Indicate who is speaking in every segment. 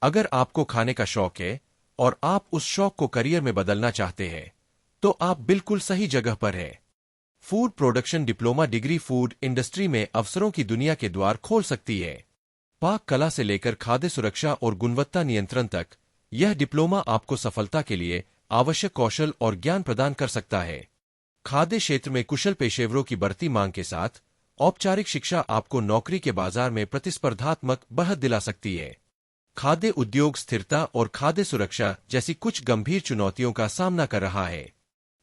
Speaker 1: अगर आपको खाने का शौक है और आप उस शौक को करियर में बदलना चाहते हैं, तो आप बिल्कुल सही जगह पर हैं। Food production diploma degree food industry में अवसरों की दुनिया के द्वार खोल सकती है। पाक कला से लेकर खाद्य सुरक्षा और गुणवत्ता नियंत्रण तक, यह डिप्लोमा आपको सफलता के लिए आवश्यक कौशल और ज्ञान प्रदान कर सकता है। खाद्य क्षेत्र में कुशल पेशेवरों की बढ़ती मांग के साथ, औपचारिक शिक्षा आपको नौकरी के बाजार में प्रतिस्पर्धात्मक बढ़त दिला सकती है। खाद्य उद्योग स्थिरता और खाद्य सुरक्षा जैसी कुछ गंभीर चुनौतियों का सामना कर रहा है।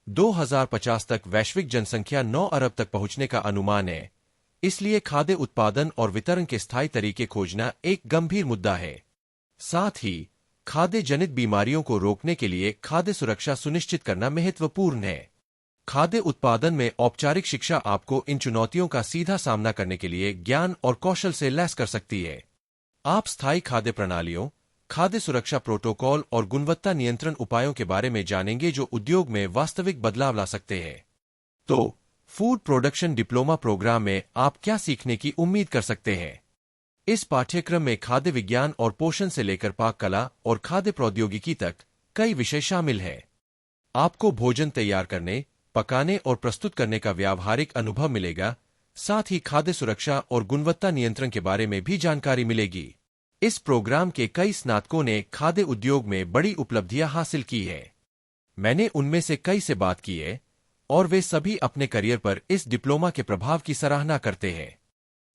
Speaker 1: 2050 तक वैश्विक जनसंख्या 9 अरब तक पहुंचने का अनुमान है, इसलिए खाद्य उत्पादन और वितरण के स्थायी तरीके खोजना एक गंभीर मुद्दा है। साथ ही खाद्य जनित बीमारियों को रोकने के लिए खाद्य सुरक्षा सुनिश्चित करना महत्वपूर्ण है। खाद्य उत्पादन में औपचारिक शिक्षा आपको इन चुनौतियों का सीधा सामना करने के लिए ज्ञान और कौशल से लैस कर सकती है। आप स्थायी खाद्य प्रणालियों, खाद्य सुरक्षा प्रोटोकॉल और गुणवत्ता नियंत्रण उपायों के बारे में जानेंगे जो उद्योग में वास्तविक बदलाव ला सकते हैं। तो फूड प्रोडक्शन डिप्लोमा प्रोग्राम में आप क्या सीखने की उम्मीद कर सकते हैं? इस पाठ्यक्रम में खाद्य विज्ञान और पोषण से लेकर पाक कला और खाद्य प्रौद्योगिकी तक कई विषय शामिल हैं। आपको भोजन तैयार करने, पकाने और प्रस्तुत करने का व्यावहारिक अनुभव मिलेगा, साथ ही खाद्य सुरक्षा और गुणवत्ता नियंत्रण के बारे में भी जानकारी मिलेगी। इस प्रोग्राम के कई स्नातकों ने खाद्य उद्योग में बड़ी उपलब्धियां हासिल की है। मैंने उनमें से कई से बात की है और वे सभी अपने करियर पर इस डिप्लोमा के प्रभाव की सराहना करते हैं।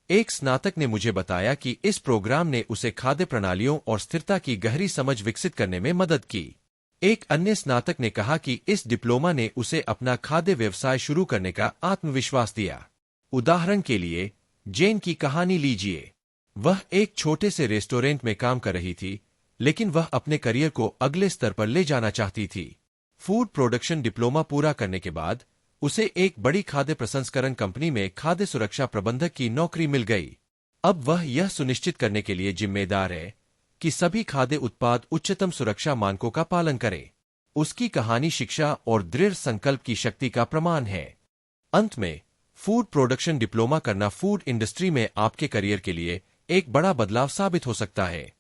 Speaker 1: एक स्नातक ने मुझे बताया कि इस प्रोग्राम ने उसे खाद्य प्रणालियों और स्थिरता की गहरी समझ विकसित करने में मदद की। एक अन्य स्नातक ने कहा कि इस डिप्लोमा ने उसे अपना खाद्य व्यवसाय शुरू करने का आत्मविश्वास दिया। उदाहरण के लिए, जेन की कहानी लीजिए। वह एक छोटे से रेस्टोरेंट में काम कर रही थी, लेकिन वह अपने करियर को अगले स्तर पर ले जाना चाहती थी। फूड प्रोडक्शन डिप्लोमा पूरा करने के बाद उसे एक बड़ी खाद्य प्रसंस्करण कंपनी में खाद्य सुरक्षा प्रबंधक की नौकरी मिल गई। अब वह यह सुनिश्चित करने के लिए जिम्मेदार है कि सभी खाद्य उत्पाद उच्चतम सुरक्षा मानकों का पालन करें। उसकी कहानी शिक्षा और दृढ़ संकल्प की शक्ति का प्रमाण है। अंत में, फूड प्रोडक्शन डिप्लोमा करना फूड इंडस्ट्री में आपके करियर के लिए एक बड़ा बदलाव साबित हो सकता है।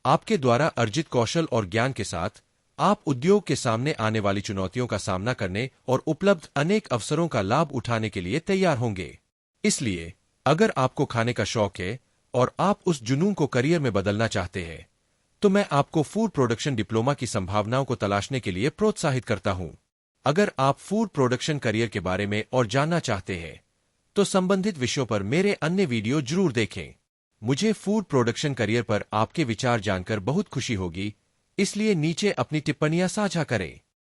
Speaker 1: आपके द्वारा अर्जित कौशल और ज्ञान के साथ आप उद्योग के सामने आने वाली चुनौतियों का सामना करने और उपलब्ध अनेक अवसरों का लाभ उठाने के लिए तैयार होंगे। इसलिए, अगर आपको खाने का शौक है और आप उस जुनून को करियर में बदलना चाहते हैं, तो मैं आपको फूड प्रोडक्शन डिप्लोमा की संभावनाओं को तलाशने के लिए प्रोत्साहित करता हूं। अगर आप फूड प्रोडक्शन करियर के बारे में और जानना चाहते हैं, तो संबंधित विषयों पर मेरे अन्य वीडियो जरूर देखें। मुझे फूड प्रोडक्शन करियर पर आपके विचार जानकर बहुत खुशी होगी, इसलिए नीचे अपनी टिप्पणियां साझा करें।